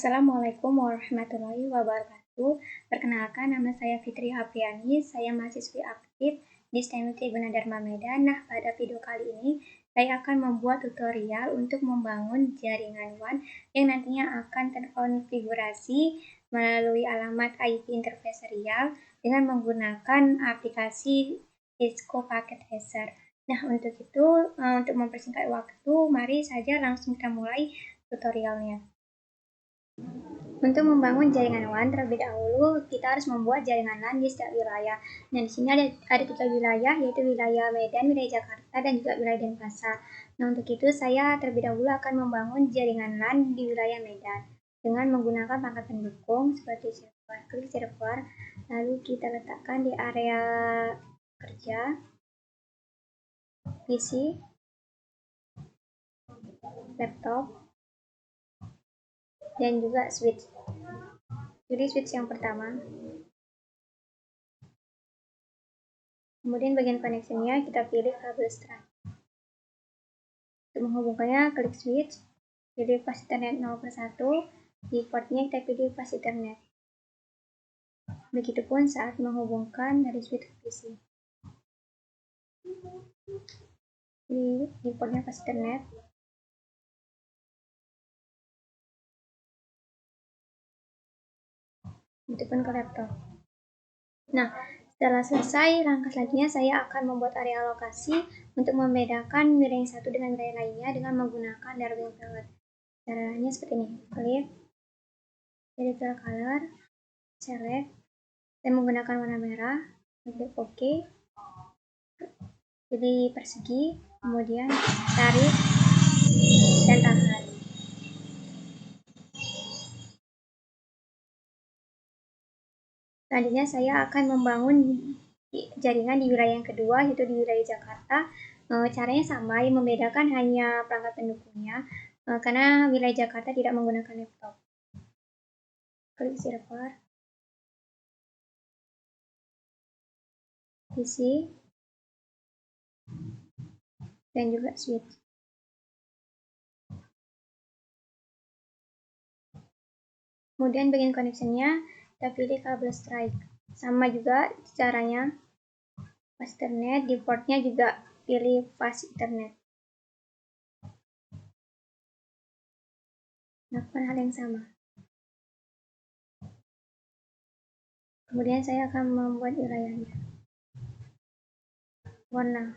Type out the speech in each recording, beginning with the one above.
Assalamualaikum warahmatullahi wabarakatuh. Perkenalkan, nama saya Fitri Apriani. Saya mahasiswi aktif di STEM Gunadarma Medan. Nah, pada video kali ini saya akan membuat tutorial untuk membangun jaringan WAN yang nantinya akan terkonfigurasi melalui alamat IP interface serial dengan menggunakan aplikasi Cisco Packet Tracer. Nah, untuk itu, untuk mempersingkat waktu, mari saja langsung kita mulai tutorialnya. Untuk membangun jaringan WAN terlebih dahulu, kita harus membuat jaringan LAN di setiap wilayah. Nah, di sini ada 3 wilayah, yaitu wilayah Medan, wilayah Jakarta, dan juga wilayah Denpasar. Nah, untuk itu saya terlebih dahulu akan membangun jaringan LAN di wilayah Medan dengan menggunakan perangkat pendukung seperti server. Klik server, lalu kita letakkan di area kerja, PC, laptop, dan juga switch. Jadi switch yang pertama. Kemudian bagian koneksinya kita pilih kabel strap. Untuk menghubungkannya, klik switch, pilih fast ethernet 0/1, di portnya kita pilih fast ethernet. Begitupun saat menghubungkan dari switch ke PC. Di portnya fast ethernet. Begitupun ke laptop. Nah, setelah selesai, langkah selanjutnya saya akan membuat area alokasi untuk membedakan wilayah yang satu dengan wilayah lainnya dengan menggunakan Darwin Pellet. Caranya seperti ini. Klik, pilih fill color, select, saya menggunakan warna merah, klik OK, pilih persegi, kemudian tarik dan tahan. Selanjutnya saya akan membangun jaringan di wilayah yang kedua, yaitu di wilayah Jakarta. Caranya sama, yang membedakan hanya perangkat pendukungnya, karena wilayah Jakarta tidak menggunakan laptop. Klik server, PC, dan juga switch. Kemudian bagian koneksinya kita pilih kabel strike. Sama juga caranya, fast ethernet, di portnya juga pilih fast ethernet. Lakukan hal yang sama. Kemudian saya akan membuat wilayahnya. Warna.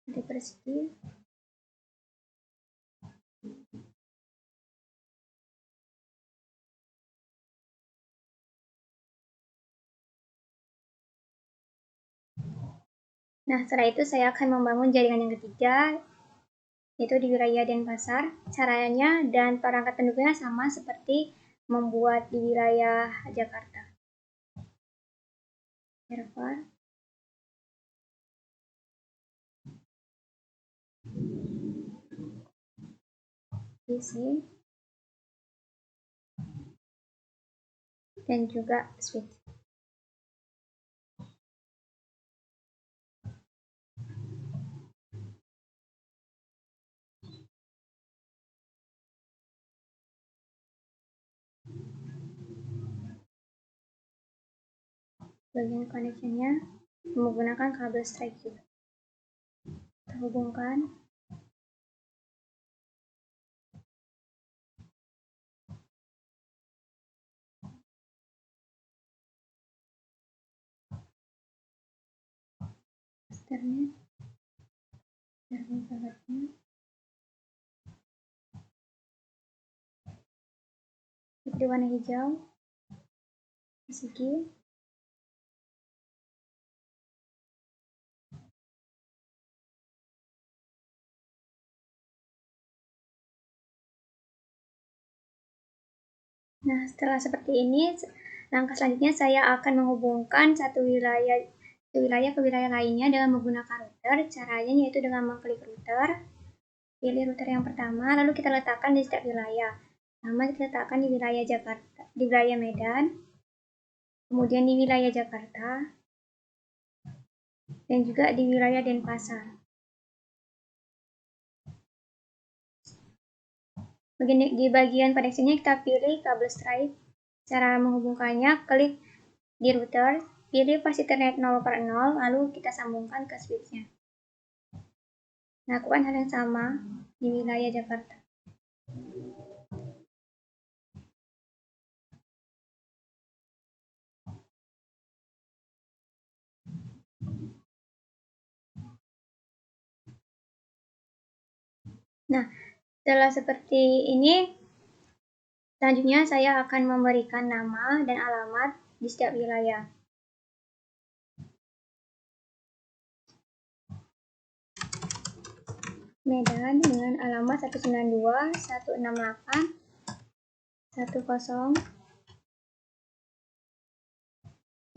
Di persegi. Nah, setelah itu saya akan membangun jaringan yang ketiga, yaitu di wilayah Denpasar. Caranya dan perangkat pendukungnya sama seperti membuat di wilayah Jakarta. Server, PC, dan juga switch. Bagian koneksinya menggunakan kabel strike juga. Terhubungkan. Ethernet, Darwin Pelletnya. Pilih warna hijau, persegi. Nah, setelah seperti ini, langkah selanjutnya saya akan menghubungkan satu wilayah ke wilayah lainnya dengan menggunakan router. Caranya yaitu dengan mengklik router, pilih router yang pertama, lalu kita letakkan di setiap wilayah. Pertama kita letakkan di wilayah Jakarta, di wilayah Medan, kemudian di wilayah Jakarta, dan juga di wilayah Denpasar. Di bagian koneksinya kita pilih kabel stripe. Cara menghubungkannya, klik di router, pilih pos Ethernet 0/0, lalu kita sambungkan ke switch-nya. Lakukan hal yang sama di wilayah Jakarta. Nah, setelah seperti ini, selanjutnya saya akan memberikan nama dan alamat di setiap wilayah. Medan dengan alamat 192.168.10.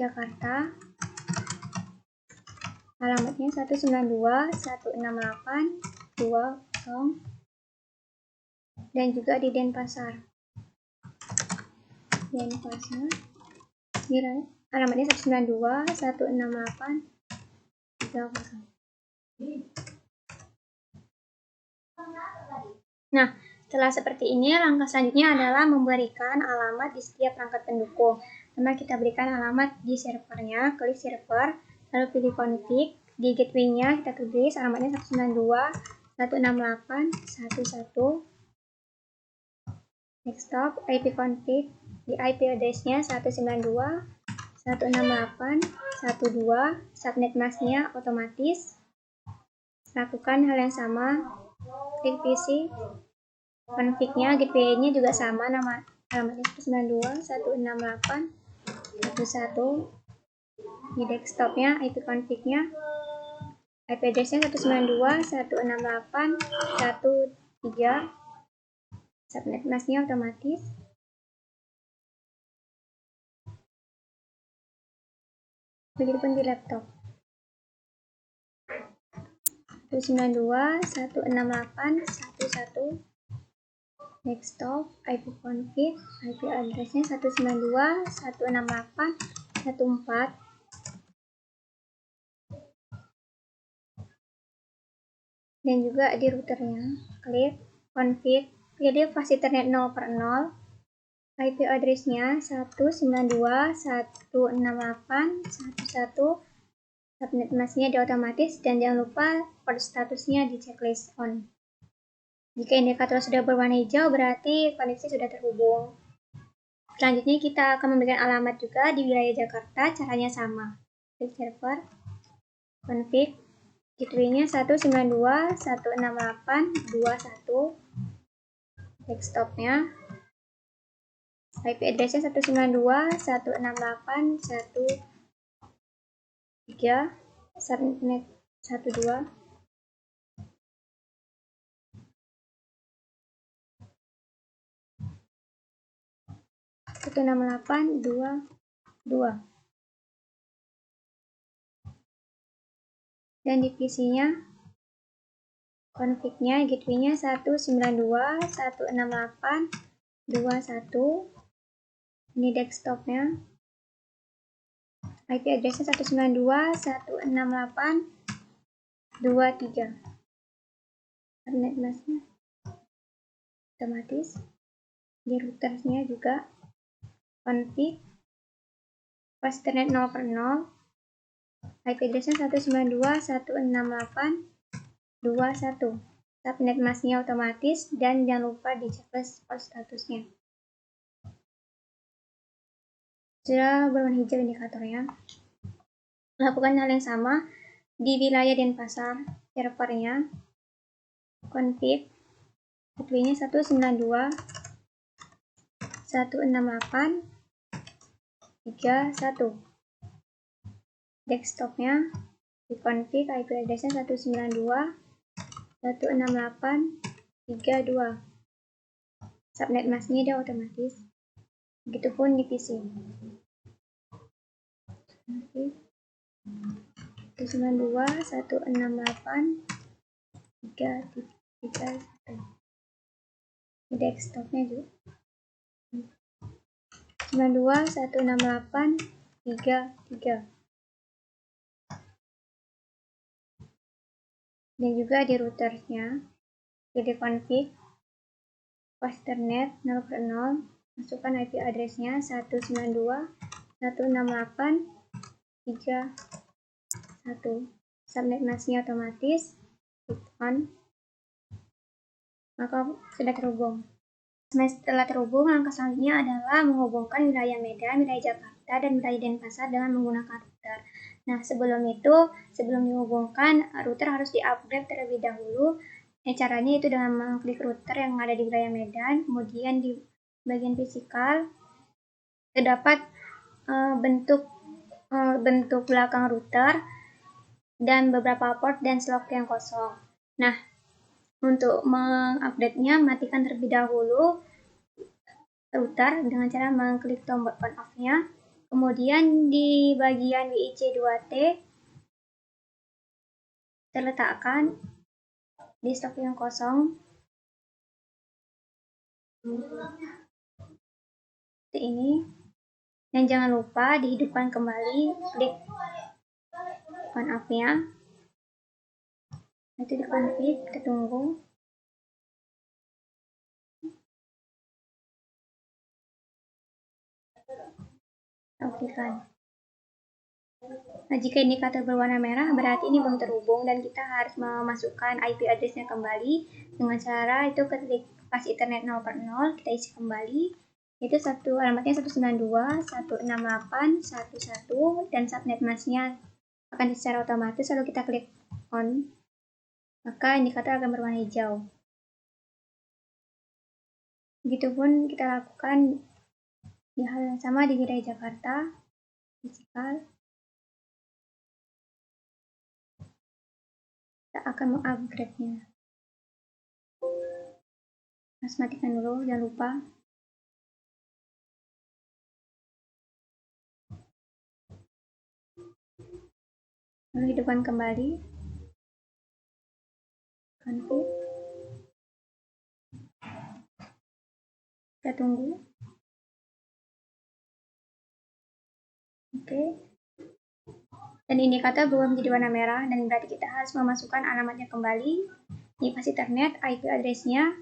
Jakarta, alamatnya 192.168.20. Dan juga di Denpasar. Alamatnya 192.168.30. Nah, setelah seperti ini, langkah selanjutnya adalah memberikan alamat di setiap perangkat pendukung. Pertama, kita berikan alamat di servernya, klik server, lalu pilih config. Di gateway-nya kita tulis alamatnya 192.168.11. Desktop, IP config, di IP address-nya 192.168.12. Subnet mask-nya otomatis. Lakukan hal yang sama, klik PC. Config-nya, gateway-nya juga sama, nama alamatnya 192.168.11. Di desktop-nya, IP config-nya, IP address-nya 192.168.13. Subnet mask-nya otomatis. Begitupun di laptop. 192.168.11. Desktop, IP config, IP address-nya 192.168.14. Dan juga di routernya, klik config, pilih pos Ethernet 0/0. IP address-nya 192.168.11. Subnet mask-nya di otomatis, dan jangan lupa port statusnya di checklist on. Jika indikator sudah berwarna hijau, berarti koneksi sudah terhubung. Selanjutnya kita akan memberikan alamat juga di wilayah Jakarta, caranya sama. Klik server, config, gateway-nya 192.168.21. Desktop-nya, IP address-nya 192.168.13. Subnet 12. 168.22. Dan di PC-nya, config-nya, gateway-nya 192.168.21. Ini desktop-nya, IP address-nya 192.168.23. Subnet mask-nya otomatis. Di router-nya juga config, pos Ethernet 0/0. IP address-nya 192.168.21. Subnet mask-nya otomatis, dan jangan lupa di checklist port statusnya. Sudah berwarna hijau indikatornya. Lakukan hal yang sama di wilayah Denpasar, servernya, config, gateway-nya 192.168.31. Desktop-nya, di config, IP address-nya 192.168.32. Subnet mask-nya dia otomatis. Begitupun di PC. 192.168.31. Di desktop-nya juga 192.168.33. Dan juga di routernya, pilih config, pas Ethernet 0/0, masukkan IP address-nya 192.168.3.1. Subnet masknya otomatis, klik on, maka sudah terhubung. Setelah terhubung, langkah selanjutnya adalah menghubungkan wilayah Medan, wilayah Jakarta, dan wilayah Denpasar dengan menggunakan router. Nah, sebelum dihubungkan, router harus di-upgrade terlebih dahulu. Caranya itu dengan mengklik router yang ada di wilayah Medan, kemudian di bagian fisikal terdapat bentuk belakang router dan beberapa port dan slot yang kosong. Nah, untuk mengupdate-nya, matikan terlebih dahulu router dengan cara mengklik tombol on off-nya. Kemudian di bagian WIC2T terletakkan di slot yang kosong seperti ini. Dan jangan lupa dihidupkan kembali, klik on off-nya. Itu dikonfig, kita tunggu. Aktifkan. Nah, jika indikator berwarna merah berarti ini belum terhubung dan kita harus memasukkan IP address-nya kembali dengan cara itu ketik pas Ethernet 0/0, kita isi kembali. Itu alamatnya 192.168.1.1 dan subnet masknya akan secara otomatis, lalu kita klik on, maka indikator akan berwarna hijau. Begitupun kita lakukan di hal yang sama di wilayah Jakarta, fisikal. Kita akan mengupgrade-nya. Harus matikan dulu, jangan lupa. Lalu hidupkan kembali. Config. Kita tunggu. Oke. Dan indikator berubah menjadi warna merah dan berarti kita harus memasukkan alamatnya kembali. Ini pas Ethernet, IP address-nya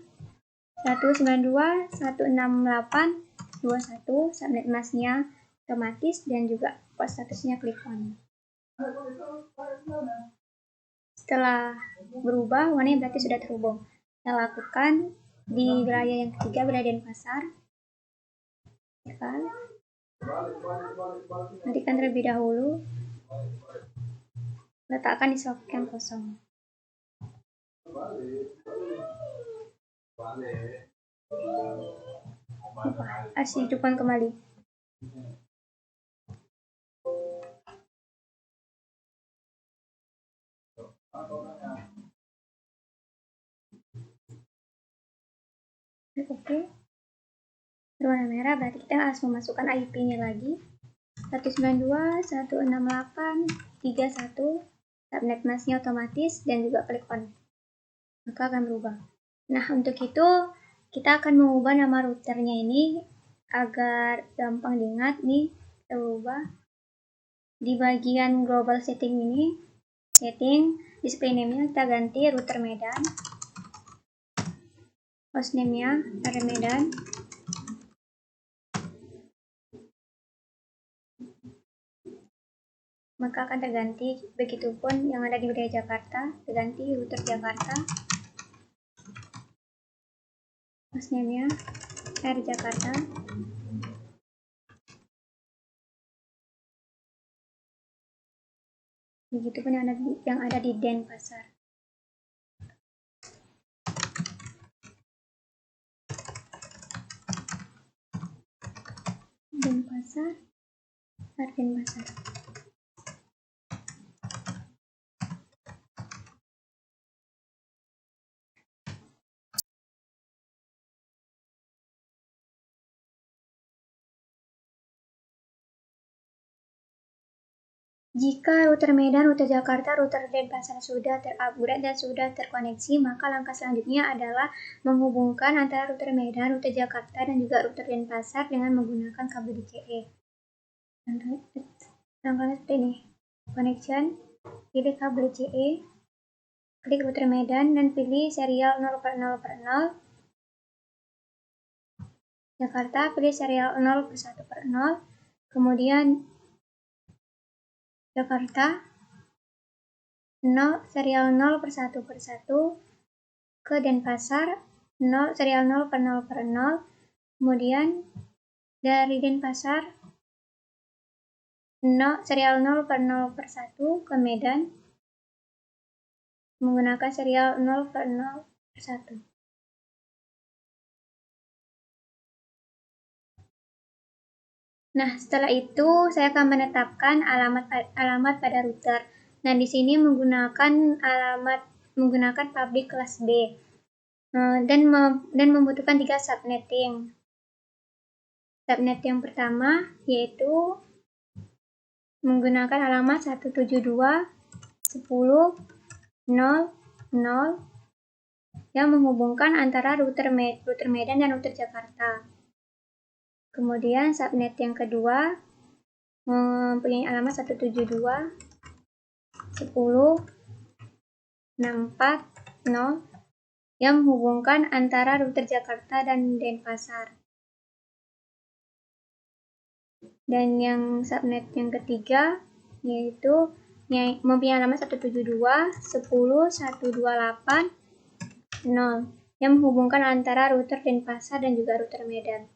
192.168.2.1, subnet masknya otomatis dan juga port statusnya klik on. Setelah berubah, warnanya berarti sudah terhubung. Kita lakukan di wilayah yang ketiga, wilayah Denpasar. Matikan terlebih dahulu. Letakkan di slot yang kosong. Hidupkan kembali. Oke. Berwarna merah berarti kita harus memasukkan IP-nya lagi. 192.168.3.1, subnet masknya otomatis dan juga klik on. Maka akan berubah. Nah, untuk itu kita akan mengubah nama routernya ini agar gampang diingat. Nih, kita ubah di bagian global setting ini, setting display name-nya kita ganti router Medan, hostname-nya area Medan, maka akan terganti. Begitupun yang ada di wilayah Jakarta, terganti router Jakarta, hostname-nya area Jakarta. Begitupun yang ada di Denpasar. Denpasar. Jika router Medan, router Jakarta, router Denpasar sudah terupgrade dan sudah terkoneksi, maka langkah selanjutnya adalah menghubungkan antara router Medan, router Jakarta, dan juga router Denpasar dengan menggunakan kabel DCE. Langkahnya seperti ini. Connection, pilih kabel DCE, klik router Medan dan pilih serial 0/0/0. Jakarta, pilih serial 0 per 1 per 0, kemudian Jakarta, 0, serial 0 per 1 per 1, ke Denpasar, 0, serial 0 per 0 per 0, kemudian dari Denpasar, 0, serial 0 per 0 per 1, ke Medan, menggunakan serial 0 per 0 per 1. Nah, setelah itu saya akan menetapkan alamat pada router. Nah, di sini menggunakan public kelas B dan membutuhkan 3 subnetting. Subnet yang pertama yaitu menggunakan alamat 172.10.0.0 yang menghubungkan antara router Medan dan router Jakarta. Kemudian subnet yang kedua mempunyai alamat 172.10.640 yang menghubungkan antara router Jakarta dan Denpasar. Dan yang subnet yang ketiga yaitu mempunyai alamat 172.10.128.0 yang menghubungkan antara router Denpasar dan juga router Medan.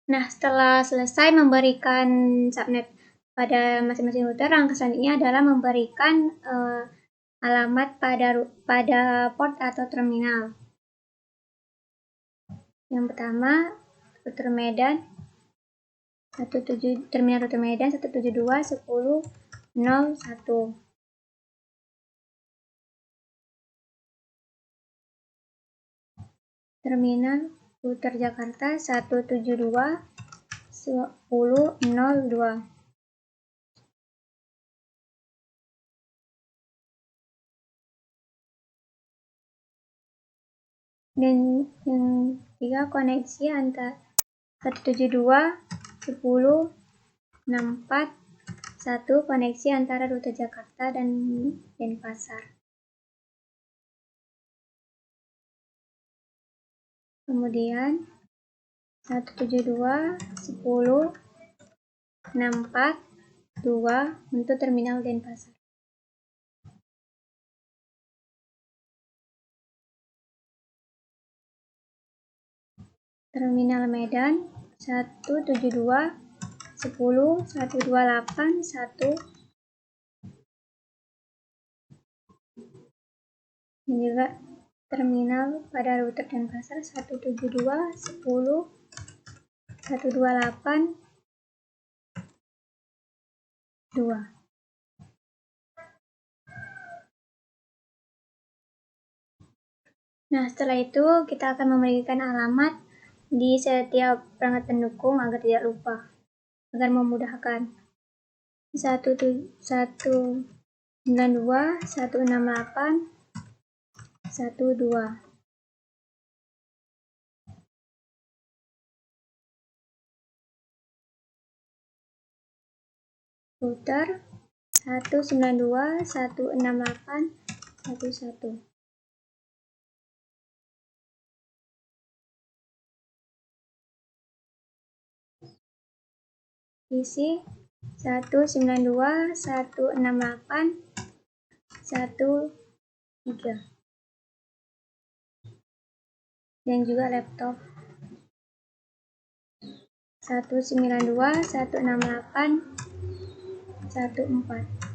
Nah, setelah selesai memberikan subnet pada masing-masing router, langkah selanjutnya adalah memberikan alamat pada port atau terminal. Yang pertama, router Medan, terminal router Medan 172.10.01. Terminal router Jakarta 172.10.02. Dan yang ketiga, koneksi antara 172.10.641 koneksi antara router Jakarta dan Denpasar. Kemudian 172.10.642 untuk terminal Denpasar. Terminal Medan 172.10.128.1 dan juga terminal pada router Denpasar 172.10.128.2. Nah, setelah itu kita akan memberikan alamat di setiap perangkat pendukung agar tidak lupa, agar memudahkan. 192.168.12. Router 192.168.11. Isi 192.168.13 dan juga laptop 192.168.14.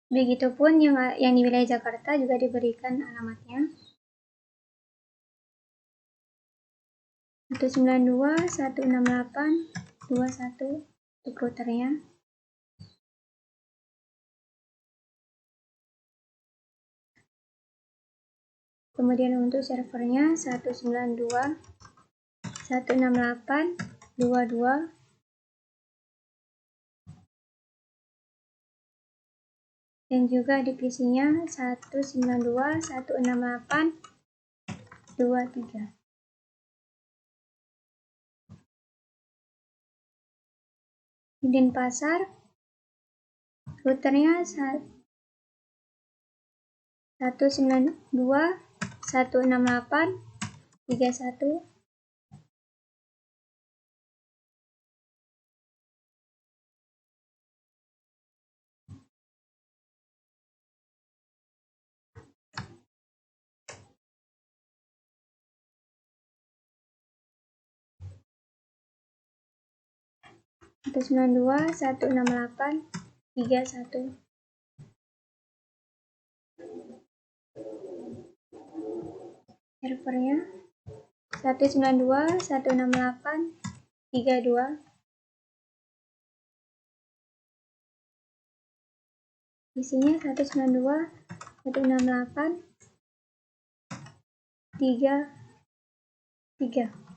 Begitupun yang di wilayah Jakarta juga diberikan alamatnya 192.168.21 untuk routernya. Kemudian untuk servernya 192.168.22. Dan juga divisinya 192.168.23. Di Denpasar routernya 192.168.31. Satu 192.168.31. Servernya 192.168.32. Isinya 192.168.33.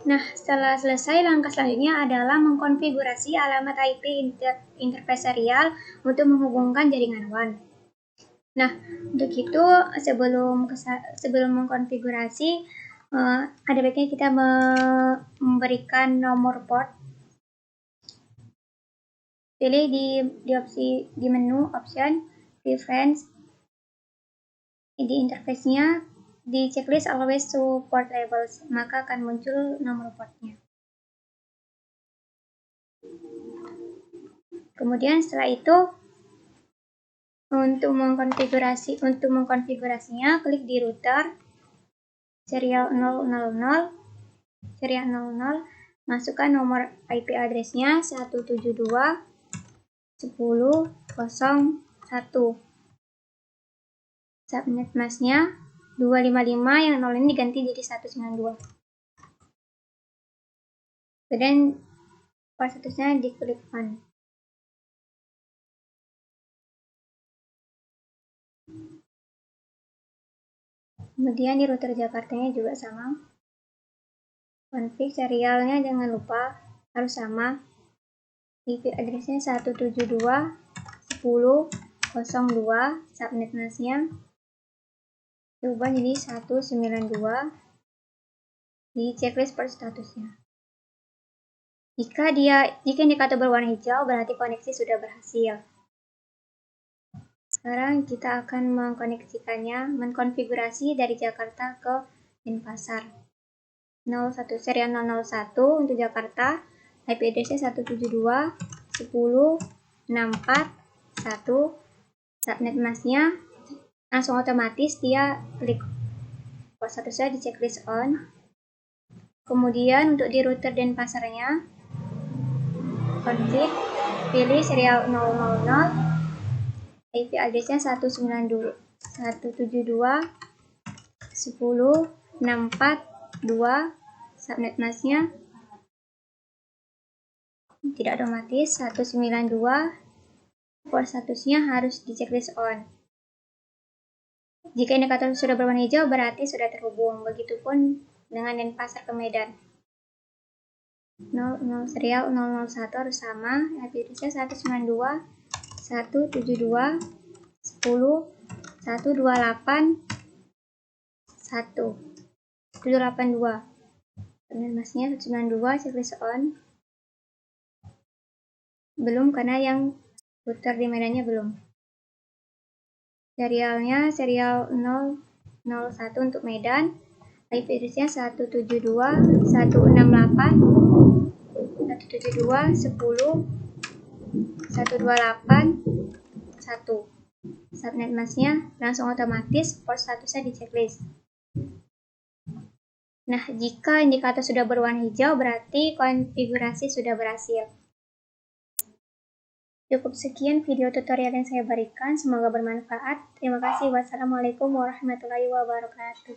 Nah, setelah selesai, langkah selanjutnya adalah mengkonfigurasi alamat IP interface serial untuk menghubungkan jaringan WAN. Nah, untuk itu sebelum mengkonfigurasi, ada baiknya kita memberikan nomor port. Pilih di opsi di menu option preference, di interface-nya di checklist always to port labels, maka akan muncul nomor portnya. Kemudian setelah itu, untuk mengkonfigurasinya, klik di router serial 000, masukkan nomor IP address-nya 172.10.01. Subnet mask-nya 255, yang 0 ini diganti jadi 192. Kemudian port statusnya diklik on. Kemudian di router Jakartanya juga sama. Config serialnya jangan lupa harus sama. IP address-nya 172.10.02. Subnet mask-nya diubah jadi 192. Di checklist port statusnya. Jika indikator berwarna hijau, berarti koneksi sudah berhasil. Sekarang kita akan mengkonfigurasi dari Jakarta ke Denpasar. 01 serial 001 untuk Jakarta, IP address-nya 172.10.64.1. Subnet mask-nya langsung otomatis dia klik port statusnya di checklist on. Kemudian untuk di router Denpasarnya, config, pilih serial 000, IP address-nya 192.10.64.2. Subnet mask-nya tidak otomatis 192. Port statusnya harus di checklist on. Jika indikator sudah berwarna hijau, berarti sudah terhubung. Begitupun dengan Denpasar ke Medan. 00 serial 001 harus sama. IP address-nya 192.10.128.1.782. Subnet mask-nya 192, checklist on. Belum, karena yang router di Medannya belum. Serialnya serial 001 untuk Medan. IP address-nya 172.168.10.128.1. Subnet mask-nya langsung otomatis, port statusnya di checklist. Nah, jika indikator sudah berwarna hijau, berarti konfigurasi sudah berhasil. Cukup sekian video tutorial yang saya berikan, semoga bermanfaat. Terima kasih. Wassalamualaikum warahmatullahi wabarakatuh.